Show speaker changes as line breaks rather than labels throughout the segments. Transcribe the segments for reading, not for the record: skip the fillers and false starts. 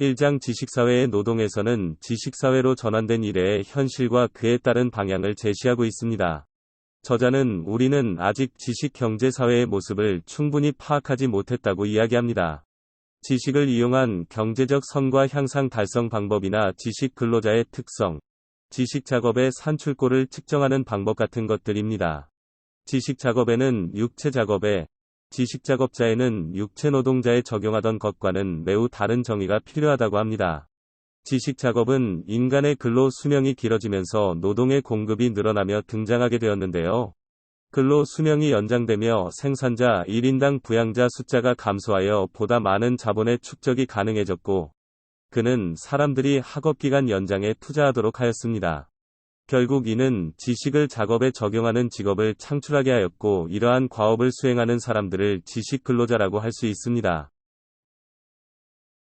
1장 지식사회의 노동에서는 지식사회로 전환된 이래의 현실과 그에 따른 방향을 제시하고 있습니다. 저자는 우리는 아직 지식경제사회의 모습을 충분히 파악하지 못했다고 이야기합니다. 지식을 이용한 경제적 성과 향상 달성 방법이나 지식 근로자의 특성, 지식 작업의 산출골을 측정하는 방법 같은 것들입니다. 지식 작업에는 육체 작업에, 지식 작업자에는 육체 노동자에 적용하던 것과는 매우 다른 정의가 필요하다고 합니다. 지식 작업은 인간의 근로 수명이 길어지면서 노동의 공급이 늘어나며 등장하게 되었는데요. 근로 수명이 연장되며 생산자 1인당 부양자 숫자가 감소하여 보다 많은 자본의 축적이 가능해졌고, 그는 사람들이 학업기간 연장에 투자하도록 하였습니다. 결국 이는 지식을 작업에 적용하는 직업을 창출하게 하였고, 이러한 과업을 수행하는 사람들을 지식 근로자라고 할 수 있습니다.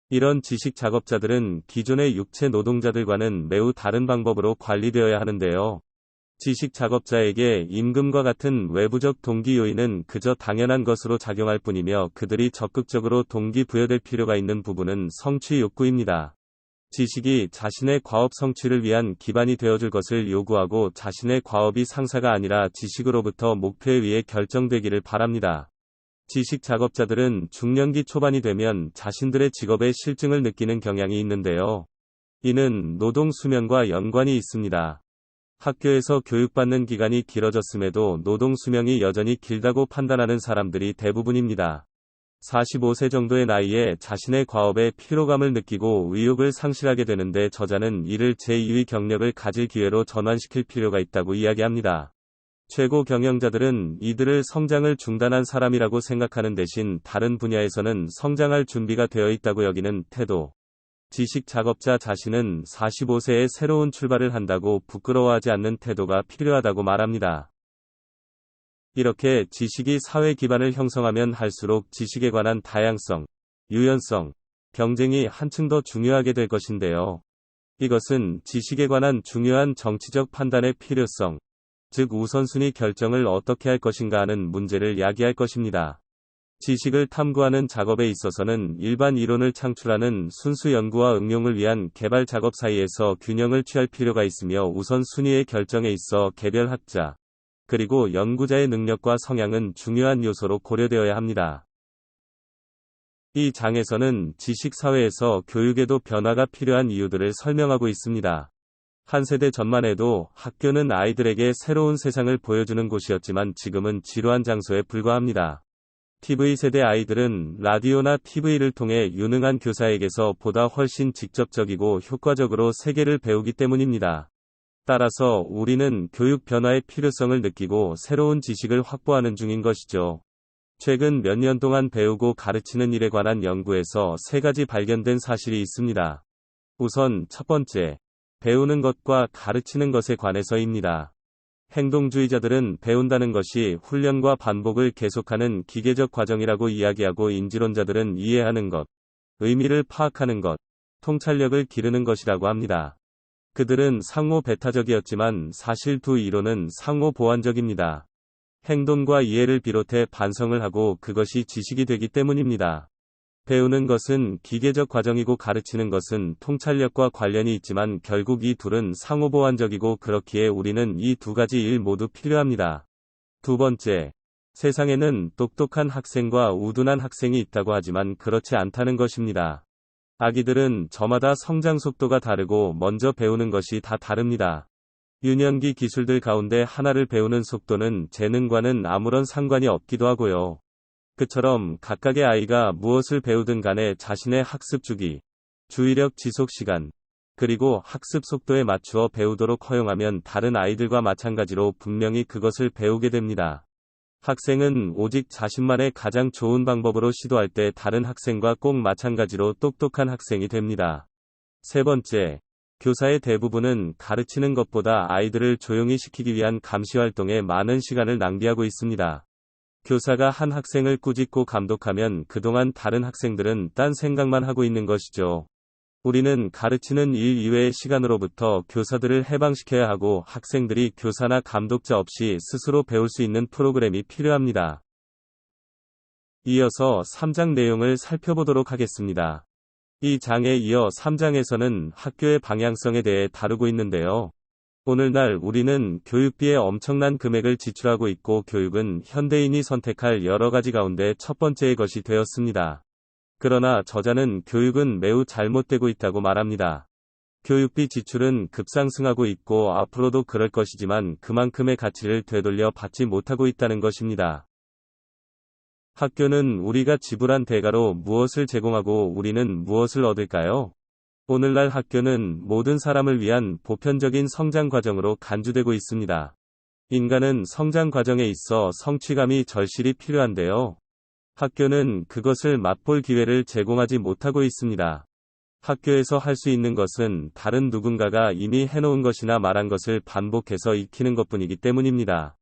이런 지식 작업자들은 기존의 육체 노동자들과는 매우 다른 방법으로 관리되어야 하는데요. 지식 작업자에게 임금과 같은 외부적 동기 요인은 그저 당연한 것으로 작용할 뿐이며, 그들이 적극적으로 동기부여될 필요가 있는 부분은 성취 욕구입니다. 지식이 자신의 과업 성취를 위한 기반이 되어줄 것을 요구하고, 자신의 과업이 상사가 아니라 지식으로부터 목표에 의해 결정되기를 바랍니다. 지식 작업자들은 중년기 초반이 되면 자신들의 직업의 실증을 느끼는 경향이 있는데요. 이는 노동 수명과 연관이 있습니다. 학교에서 교육받는 기간이 길어졌음에도 노동 수명이 여전히 길다고 판단하는 사람들이 대부분입니다. 45세 정도의 나이에 자신의 과업에 피로감을 느끼고 의욕을 상실하게 되는데, 저자는 이를 제2의 경력을 가질 기회로 전환시킬 필요가 있다고 이야기합니다. 최고 경영자들은 이들을 성장을 중단한 사람이라고 생각하는 대신 다른 분야에서는 성장할 준비가 되어 있다고 여기는 태도. 지식 작업자 자신은 45세에 새로운 출발을 한다고 부끄러워하지 않는 태도가 필요하다고 말합니다. 이렇게 지식이 사회 기반을 형성하면 할수록 지식에 관한 다양성, 유연성, 경쟁이 한층 더 중요하게 될 것인데요. 이것은 지식에 관한 중요한 정치적 판단의 필요성, 즉 우선순위 결정을 어떻게 할 것인가 하는 문제를 야기할 것입니다. 지식을 탐구하는 작업에 있어서는 일반 이론을 창출하는 순수 연구와 응용을 위한 개발 작업 사이에서 균형을 취할 필요가 있으며, 우선순위의 결정에 있어 개별 학자, 그리고 연구자의 능력과 성향은 중요한 요소로 고려되어야 합니다. 이 장에서는 지식사회에서 교육에도 변화가 필요한 이유들을 설명하고 있습니다. 한 세대 전만 해도 학교는 아이들에게 새로운 세상을 보여주는 곳이었지만, 지금은 지루한 장소에 불과합니다. TV세대 아이들은 라디오나 TV를 통해 유능한 교사에게서 보다 훨씬 직접적이고 효과적으로 세계를 배우기 때문입니다. 따라서 우리는 교육 변화의 필요성을 느끼고 새로운 지식을 확보하는 중인 것이죠. 최근 몇 년 동안 배우고 가르치는 일에 관한 연구에서 세 가지 발견된 사실이 있습니다. 우선 첫 번째, 배우는 것과 가르치는 것에 관해서입니다. 행동주의자들은 배운다는 것이 훈련과 반복을 계속하는 기계적 과정이라고 이야기하고, 인지론자들은 이해하는 것, 의미를 파악하는 것, 통찰력을 기르는 것이라고 합니다. 그들은 상호 배타적이었지만 사실 두 이론은 상호 보완적입니다. 행동과 이해를 비롯해 반성을 하고 그것이 지식이 되기 때문입니다. 배우는 것은 기계적 과정이고 가르치는 것은 통찰력과 관련이 있지만, 결국 이 둘은 상호 보완적이고, 그렇기에 우리는 이 두 가지 일 모두 필요합니다. 두 번째, 세상에는 똑똑한 학생과 우둔한 학생이 있다고 하지만 그렇지 않다는 것입니다. 아기들은 저마다 성장 속도가 다르고 먼저 배우는 것이 다 다릅니다. 유년기 기술들 가운데 하나를 배우는 속도는 재능과는 아무런 상관이 없기도 하고요. 그처럼 각각의 아이가 무엇을 배우든 간에 자신의 학습 주기, 주의력 지속 시간, 그리고 학습 속도에 맞추어 배우도록 허용하면 다른 아이들과 마찬가지로 분명히 그것을 배우게 됩니다. 학생은 오직 자신만의 가장 좋은 방법으로 시도할 때 다른 학생과 꼭 마찬가지로 똑똑한 학생이 됩니다. 세 번째, 교사의 대부분은 가르치는 것보다 아이들을 조용히 시키기 위한 감시 활동에 많은 시간을 낭비하고 있습니다. 교사가 한 학생을 꾸짖고 감독하면 그동안 다른 학생들은 딴 생각만 하고 있는 것이죠. 우리는 가르치는 일 이외의 시간으로부터 교사들을 해방시켜야 하고, 학생들이 교사나 감독자 없이 스스로 배울 수 있는 프로그램이 필요합니다. 이어서 3장 내용을 살펴보도록 하겠습니다. 이 장에 이어 3장에서는 학교의 방향성에 대해 다루고 있는데요. 오늘날 우리는 교육비에 엄청난 금액을 지출하고 있고 교육은 현대인이 선택할 여러 가지 가운데 첫 번째의 것이 되었습니다. 그러나 저자는 교육은 매우 잘못되고 있다고 말합니다. 교육비 지출은 급상승하고 있고 앞으로도 그럴 것이지만 그만큼의 가치를 되돌려 받지 못하고 있다는 것입니다. 학교는 우리가 지불한 대가로 무엇을 제공하고 우리는 무엇을 얻을까요? 오늘날 학교는 모든 사람을 위한 보편적인 성장 과정으로 간주되고 있습니다. 인간은 성장 과정에 있어 성취감이 절실히 필요한데요. 학교는 그것을 맛볼 기회를 제공하지 못하고 있습니다. 학교에서 할 수 있는 것은 다른 누군가가 이미 해놓은 것이나 말한 것을 반복해서 익히는 것뿐이기 때문입니다.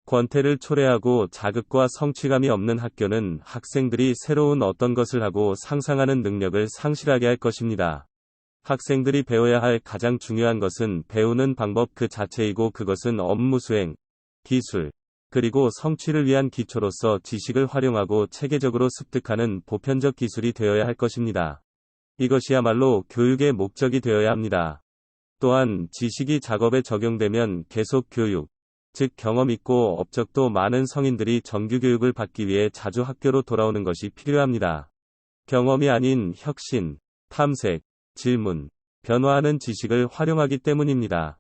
권태를 초래하고 자극과 성취감이 없는 학교는 학생들이 새로운 어떤 것을 하고 상상하는 능력을 상실하게 할 것입니다. 학생들이 배워야 할 가장 중요한 것은 배우는 방법 그 자체이고 그것은 업무 수행, 기술, 그리고 성취를 위한 기초로서 지식을 활용하고 체계적으로 습득하는 보편적 기술이 되어야 할 것입니다. 이것이야말로 교육의 목적이 되어야 합니다. 또한 지식이 작업에 적용되면 계속 교육, 즉 경험 있고 업적도 많은 성인들이 정규 교육을 받기 위해 자주 학교로 돌아오는 것이 필요합니다. 경험이 아닌 혁신, 탐색, 질문, 변화하는 지식을 활용하기 때문입니다.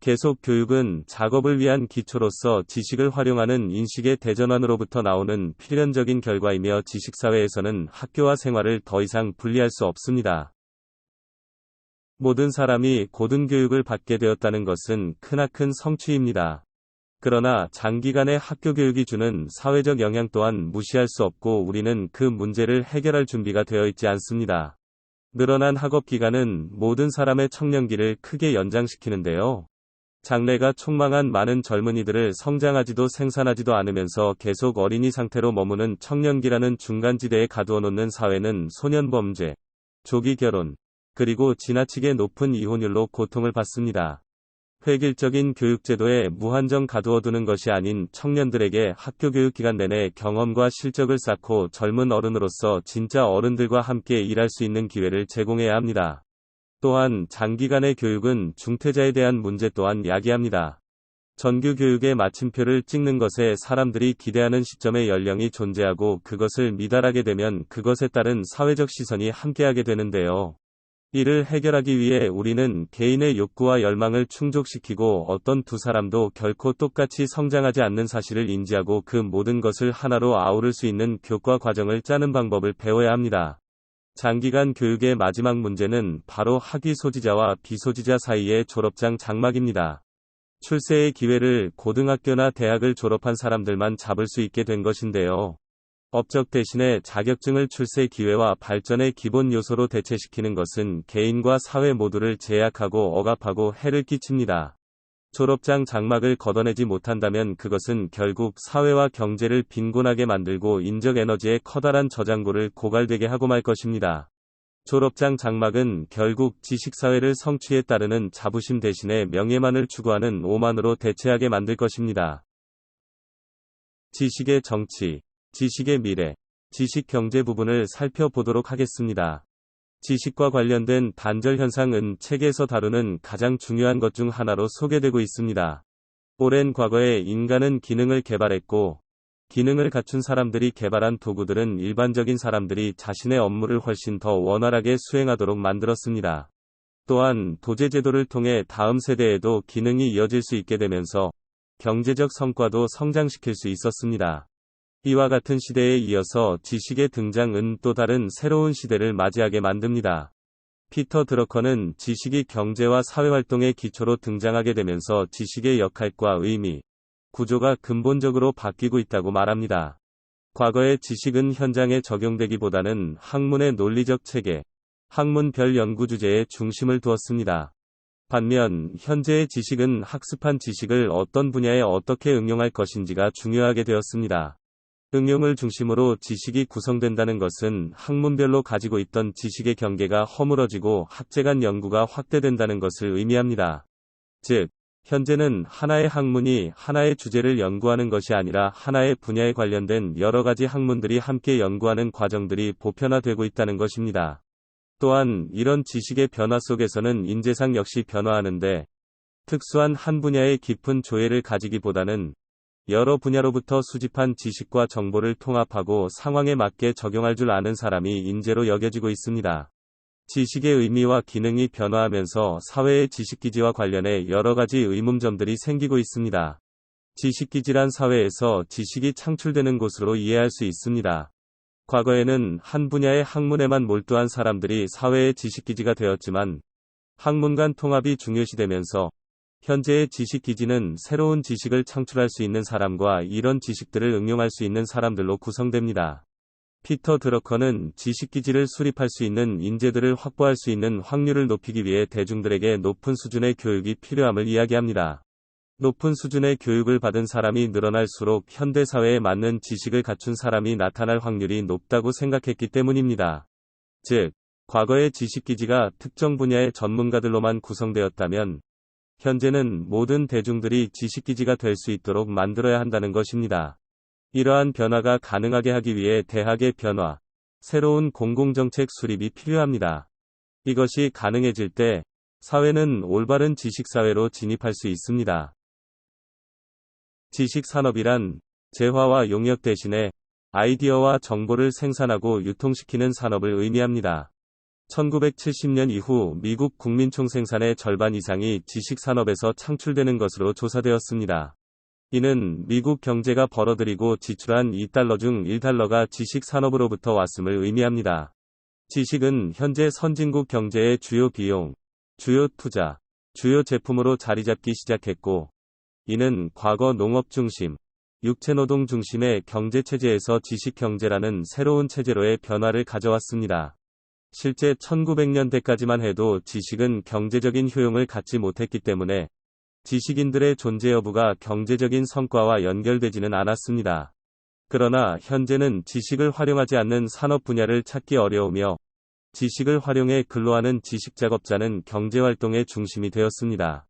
계속 교육은 작업을 위한 기초로서 지식을 활용하는 인식의 대전환으로부터 나오는 필연적인 결과이며 지식사회에서는 학교와 생활을 더 이상 분리할 수 없습니다. 모든 사람이 고등교육을 받게 되었다는 것은 크나큰 성취입니다. 그러나 장기간의 학교 교육이 주는 사회적 영향 또한 무시할 수 없고 우리는 그 문제를 해결할 준비가 되어 있지 않습니다. 늘어난 학업 기간은 모든 사람의 청년기를 크게 연장시키는데요. 장래가 촉망한 많은 젊은이들을 성장하지도 생산하지도 않으면서 계속 어린이 상태로 머무는 청년기라는 중간지대에 가두어 놓는 사회는 소년범죄, 조기 결혼, 그리고 지나치게 높은 이혼율로 고통을 받습니다. 획일적인 교육제도에 무한정 가두어두는 것이 아닌 청년들에게 학교 교육 기간 내내 경험과 실적을 쌓고 젊은 어른으로서 진짜 어른들과 함께 일할 수 있는 기회를 제공해야 합니다. 또한 장기간의 교육은 중퇴자에 대한 문제 또한 야기합니다. 정규 교육의 마침표를 찍는 것에 사람들이 기대하는 시점에 연령이 존재하고 그것을 미달하게 되면 그것에 따른 사회적 시선이 함께하게 되는데요. 이를 해결하기 위해 우리는 개인의 욕구와 열망을 충족시키고 어떤 두 사람도 결코 똑같이 성장하지 않는 사실을 인지하고 그 모든 것을 하나로 아우를 수 있는 교과 과정을 짜는 방법을 배워야 합니다. 장기간 교육의 마지막 문제는 바로 학위 소지자와 비소지자 사이의 졸업장 장막입니다. 출세의 기회를 고등학교나 대학을 졸업한 사람들만 잡을 수 있게 된 것인데요. 업적 대신에 자격증을 출세 기회와 발전의 기본 요소로 대체시키는 것은 개인과 사회 모두를 제약하고 억압하고 해를 끼칩니다. 졸업장 장막을 걷어내지 못한다면 그것은 결국 사회와 경제를 빈곤하게 만들고 인적 에너지의 커다란 저장고를 고갈되게 하고 말 것입니다. 졸업장 장막은 결국 지식사회를 성취에 따르는 자부심 대신에 명예만을 추구하는 오만으로 대체하게 만들 것입니다. 지식의 정치, 지식의 미래, 지식 경제 부분을 살펴보도록 하겠습니다. 지식과 관련된 단절 현상은 책에서 다루는 가장 중요한 것 중 하나로 소개되고 있습니다. 오랜 과거에 인간은 기능을 개발했고, 기능을 갖춘 사람들이 개발한 도구들은 일반적인 사람들이 자신의 업무를 훨씬 더 원활하게 수행하도록 만들었습니다. 또한 도제제도를 통해 다음 세대에도 기능이 이어질 수 있게 되면서 경제적 성과도 성장시킬 수 있었습니다. 이와 같은 시대에 이어서 지식의 등장은 또 다른 새로운 시대를 맞이하게 만듭니다. 피터 드러커는 지식이 경제와 사회활동의 기초로 등장하게 되면서 지식의 역할과 의미, 구조가 근본적으로 바뀌고 있다고 말합니다. 과거의 지식은 현장에 적용되기보다는 학문의 논리적 체계, 학문별 연구 주제에 중심을 두었습니다. 반면 현재의 지식은 학습한 지식을 어떤 분야에 어떻게 응용할 것인지가 중요하게 되었습니다. 응용을 중심으로 지식이 구성된다는 것은 학문별로 가지고 있던 지식의 경계가 허물어지고 학제 간 연구가 확대된다는 것을 의미합니다. 즉, 현재는 하나의 학문이 하나의 주제를 연구하는 것이 아니라 하나의 분야에 관련된 여러 가지 학문들이 함께 연구하는 과정들이 보편화되고 있다는 것입니다. 또한 이런 지식의 변화 속에서는 인재상 역시 변화하는데 특수한 한 분야의 깊은 조예를 가지기보다는 여러 분야로부터 수집한 지식과 정보를 통합하고 상황에 맞게 적용할 줄 아는 사람이 인재로 여겨지고 있습니다. 지식의 의미와 기능이 변화하면서 사회의 지식기지와 관련해 여러 가지 의문점들이 생기고 있습니다. 지식기지란 사회에서 지식이 창출되는 곳으로 이해할 수 있습니다. 과거에는 한 분야의 학문에만 몰두한 사람들이 사회의 지식기지가 되었지만 학문 간 통합이 중요시되면서 현재의 지식기지는 새로운 지식을 창출할 수 있는 사람과 이런 지식들을 응용할 수 있는 사람들로 구성됩니다. 피터 드러커는 지식기지를 수립할 수 있는 인재들을 확보할 수 있는 확률을 높이기 위해 대중들에게 높은 수준의 교육이 필요함을 이야기합니다. 높은 수준의 교육을 받은 사람이 늘어날수록 현대사회에 맞는 지식을 갖춘 사람이 나타날 확률이 높다고 생각했기 때문입니다. 즉, 과거의 지식기지가 특정 분야의 전문가들로만 구성되었다면 현재는 모든 대중들이 지식기지가 될 수 있도록 만들어야 한다는 것입니다. 이러한 변화가 가능하게 하기 위해 대학의 변화, 새로운 공공정책 수립이 필요합니다. 이것이 가능해질 때 사회는 올바른 지식사회로 진입할 수 있습니다. 지식산업이란 재화와 용역 대신에 아이디어와 정보를 생산하고 유통시키는 산업을 의미합니다. 1970년 이후 미국 국민 총생산의 절반 이상이 지식산업에서 창출되는 것으로 조사되었습니다. 이는 미국 경제가 벌어들이고 지출한 2달러 중 1달러가 지식산업으로부터 왔음을 의미합니다. 지식은 현재 선진국 경제의 주요 비용, 주요 투자, 주요 제품으로 자리잡기 시작했고, 이는 과거 농업 중심, 육체노동 중심의 경제체제에서 지식경제라는 새로운 체제로의 변화를 가져왔습니다. 실제 1900년대까지만 해도 지식은 경제적인 효용을 갖지 못했기 때문에 지식인들의 존재 여부가 경제적인 성과와 연결되지는 않았습니다. 그러나 현재는 지식을 활용하지 않는 산업 분야를 찾기 어려우며 지식을 활용해 근로하는 지식작업자는 경제활동의 중심이 되었습니다.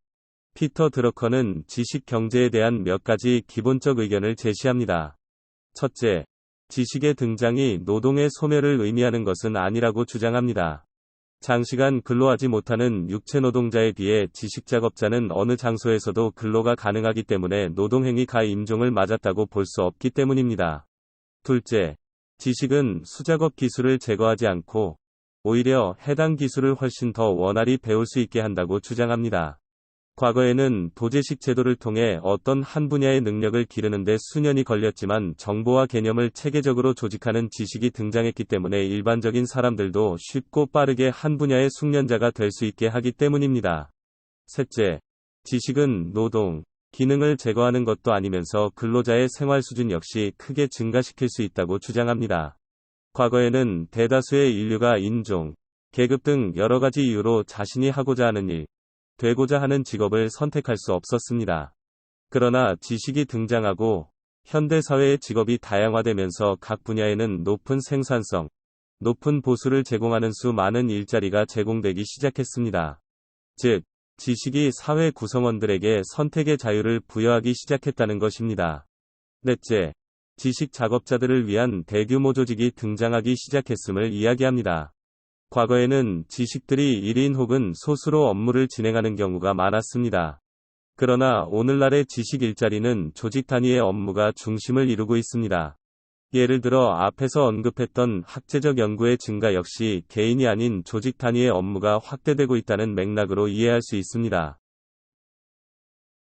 피터 드러커는 지식 경제에 대한 몇 가지 기본적 의견을 제시합니다. 첫째, 지식의 등장이 노동의 소멸을 의미하는 것은 아니라고 주장합니다. 장시간 근로하지 못하는 육체노동자에 비해 지식작업자는 어느 장소에서도 근로가 가능하기 때문에 노동행위가 임종을 맞았다고 볼 수 없기 때문입니다. 둘째, 지식은 수작업 기술을 제거하지 않고 오히려 해당 기술을 훨씬 더 원활히 배울 수 있게 한다고 주장합니다. 과거에는 도제식 제도를 통해 어떤 한 분야의 능력을 기르는 데 수년이 걸렸지만 정보와 개념을 체계적으로 조직하는 지식이 등장했기 때문에 일반적인 사람들도 쉽고 빠르게 한 분야의 숙련자가 될 수 있게 하기 때문입니다. 셋째, 지식은 노동, 기능을 제거하는 것도 아니면서 근로자의 생활 수준 역시 크게 증가시킬 수 있다고 주장합니다. 과거에는 대다수의 인류가 인종, 계급 등 여러 가지 이유로 자신이 하고자 하는 일, 되고자 하는 직업을 선택할 수 없었습니다. 그러나 지식이 등장하고 현대사회의 직업이 다양화되면서 각 분야에는 높은 생산성, 높은 보수를 제공하는 수 많은 일자리가 제공되기 시작했습니다. 즉, 지식이 사회 구성원들에게 선택의 자유를 부여하기 시작했다는 것입니다. 넷째, 지식 작업자들을 위한 대규모 조직이 등장하기 시작했음을 이야기합니다. 과거에는 지식들이 1인 혹은 소수로 업무를 진행하는 경우가 많았습니다. 그러나 오늘날의 지식 일자리는 조직 단위의 업무가 중심을 이루고 있습니다. 예를 들어 앞에서 언급했던 학제적 연구의 증가 역시 개인이 아닌 조직 단위의 업무가 확대되고 있다는 맥락으로 이해할 수 있습니다.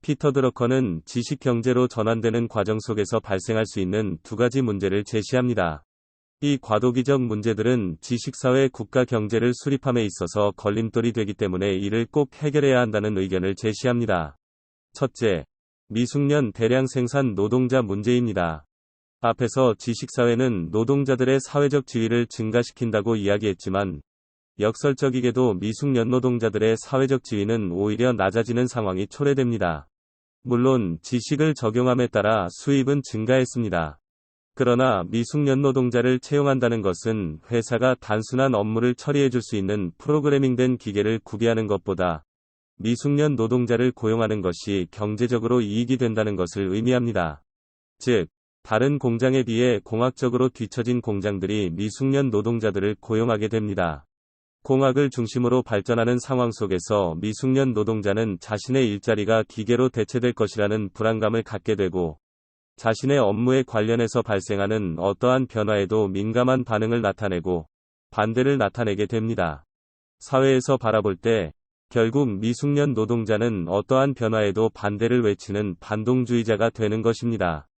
피터 드러커는 지식 경제로 전환되는 과정 속에서 발생할 수 있는 두 가지 문제를 제시합니다. 이 과도기적 문제들은 지식사회 국가 경제를 수립함에 있어서 걸림돌이 되기 때문에 이를 꼭 해결해야 한다는 의견을 제시합니다. 첫째, 미숙련 대량 생산 노동자 문제입니다. 앞에서 지식사회는 노동자들의 사회적 지위를 증가시킨다고 이야기했지만 역설적이게도 미숙련 노동자들의 사회적 지위는 오히려 낮아지는 상황이 초래됩니다. 물론 지식을 적용함에 따라 수입은 증가했습니다. 그러나 미숙련 노동자를 채용한다는 것은 회사가 단순한 업무를 처리해 줄 수 있는 프로그래밍된 기계를 구비하는 것보다 미숙련 노동자를 고용하는 것이 경제적으로 이익이 된다는 것을 의미합니다. 즉, 다른 공장에 비해 공학적으로 뒤처진 공장들이 미숙련 노동자들을 고용하게 됩니다. 공학을 중심으로 발전하는 상황 속에서 미숙련 노동자는 자신의 일자리가 기계로 대체될 것이라는 불안감을 갖게 되고, 자신의 업무에 관련해서 발생하는 어떠한 변화에도 민감한 반응을 나타내고 반대를 나타내게 됩니다. 사회에서 바라볼 때 결국 미숙련 노동자는 어떠한 변화에도 반대를 외치는 반동주의자가 되는 것입니다.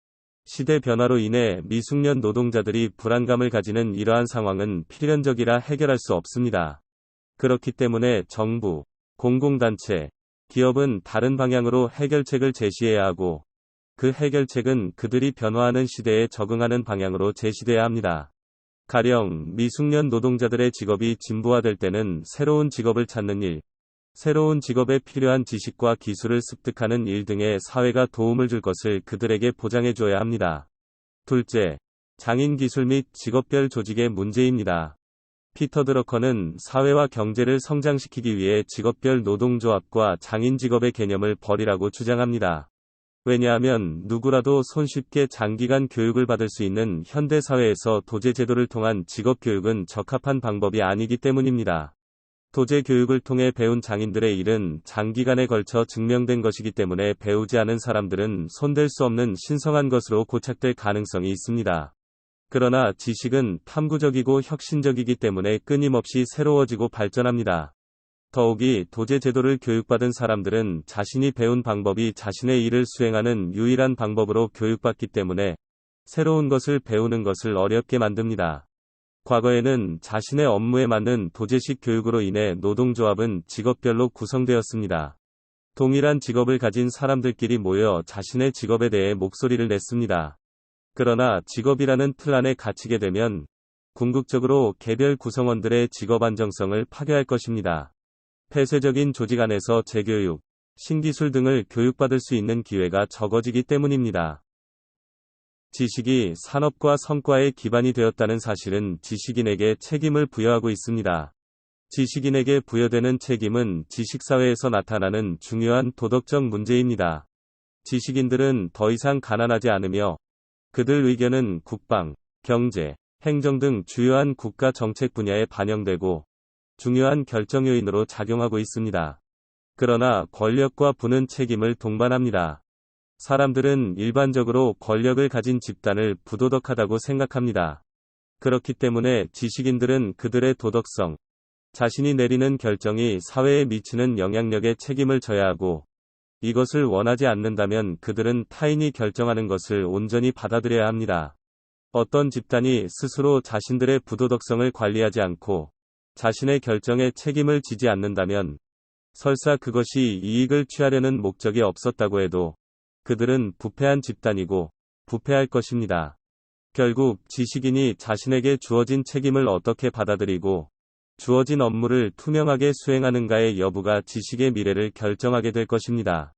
시대 변화로 인해 미숙련 노동자들이 불안감을 가지는 이러한 상황은 필연적이라 해결할 수 없습니다. 그렇기 때문에 정부, 공공단체, 기업은 다른 방향으로 해결책을 제시해야 하고, 그 해결책은 그들이 변화하는 시대에 적응하는 방향으로 제시돼야 합니다. 가령 미숙련 노동자들의 직업이 진보화될 때는 새로운 직업을 찾는 일, 새로운 직업에 필요한 지식과 기술을 습득하는 일 등에 사회가 도움을 줄 것을 그들에게 보장해 줘야 합니다. 둘째, 장인 기술 및 직업별 조직의 문제입니다. 피터 드러커는 사회와 경제를 성장시키기 위해 직업별 노동조합과 장인 직업의 개념을 버리라고 주장합니다. 왜냐하면 누구라도 손쉽게 장기간 교육을 받을 수 있는 현대사회에서 도제 제도를 통한 직업교육은 적합한 방법이 아니기 때문입니다. 도제 교육을 통해 배운 장인들의 일은 장기간에 걸쳐 증명된 것이기 때문에 배우지 않은 사람들은 손댈 수 없는 신성한 것으로 고착될 가능성이 있습니다. 그러나 지식은 탐구적이고 혁신적이기 때문에 끊임없이 새로워지고 발전합니다. 더욱이 도제 제도를 교육받은 사람들은 자신이 배운 방법이 자신의 일을 수행하는 유일한 방법으로 교육받기 때문에 새로운 것을 배우는 것을 어렵게 만듭니다. 과거에는 자신의 업무에 맞는 도제식 교육으로 인해 노동조합은 직업별로 구성되었습니다. 동일한 직업을 가진 사람들끼리 모여 자신의 직업에 대해 목소리를 냈습니다. 그러나 직업이라는 틀 안에 갇히게 되면 궁극적으로 개별 구성원들의 직업 안정성을 파괴할 것입니다. 폐쇄적인 조직 안에서 재교육, 신기술 등을 교육받을 수 있는 기회가 적어지기 때문입니다. 지식이 산업과 성과의 기반이 되었다는 사실은 지식인에게 책임을 부여하고 있습니다. 지식인에게 부여되는 책임은 지식사회에서 나타나는 중요한 도덕적 문제입니다. 지식인들은 더 이상 가난하지 않으며 그들 의견은 국방, 경제, 행정 등 주요한 국가 정책 분야에 반영되고 중요한 결정 요인으로 작용하고 있습니다. 그러나 권력과 부는 책임을 동반합니다. 사람들은 일반적으로 권력을 가진 집단을 부도덕하다고 생각합니다. 그렇기 때문에 지식인들은 그들의 도덕성, 자신이 내리는 결정이 사회에 미치는 영향력에 책임을 져야 하고, 이것을 원하지 않는다면 그들은 타인이 결정하는 것을 온전히 받아들여야 합니다. 어떤 집단이 스스로 자신들의 부도덕성을 관리하지 않고 자신의 결정에 책임을 지지 않는다면 설사 그것이 이익을 취하려는 목적이 없었다고 해도 그들은 부패한 집단이고 부패할 것입니다. 결국 지식인이 자신에게 주어진 책임을 어떻게 받아들이고 주어진 업무를 투명하게 수행하는가의 여부가 지식의 미래를 결정하게 될 것입니다.